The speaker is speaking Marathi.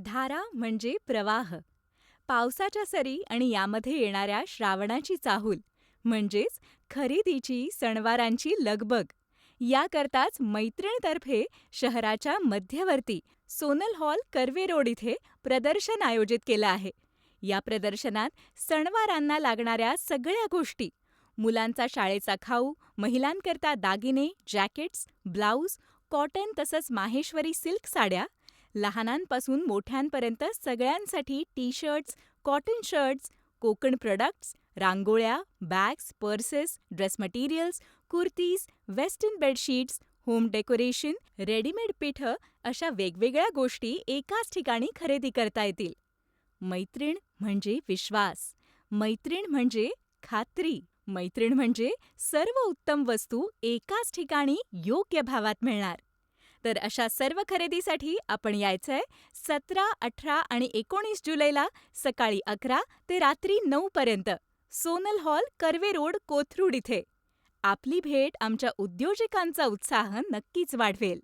धारा म्हणजे प्रवाह. पावसाच्या सरी आणि यामध्ये येणाऱ्या श्रावणाची चाहूल म्हणजेच खरेदीची सणवारांची लगबग. याकरताच मैत्रीणतर्फे शहराच्या मध्यवर्ती सोनल हॉल कर्वे रोड इथे प्रदर्शन आयोजित केलं आहे. या प्रदर्शनात सणवारांना लागणाऱ्या सगळ्या गोष्टी, मुलांचा शाळेचा खाऊ, महिलांकरता दागिने, जॅकेट्स, ब्लाऊज, कॉटन तसंच माहेश्वरी सिल्क साड्या, लहानांपासून मोठ्यांपर्यंत सगळ्यांसाठी T shirts, cotton shirts, Konkan products, रांगोळ्या, bags, purses, dress materials, kurtis, western bedsheets, home decoration, readymade पिठं अशा वेगवेगळ्या गोष्टी एकाच ठिकाणी खरेदी करता येतील. मैत्रीण म्हणजे विश्वास. मैत्रीण म्हणजे खात्री. मैत्रीण म्हणजे सर्व उत्तम वस्तू एकाच ठिकाणी योग्य भावात मिळणार. तर अशा सर्व खरेदीसाठी आपण यायचंय 17, 18 आणि 19 जुलैला सकाळी 11 ते रात्री 9 पर्यंत सोनल हॉल कर्वे रोड कोथरूड इथे. आपली भेट आमच्या उद्योजकांचा उत्साह नक्कीच वाढवेल.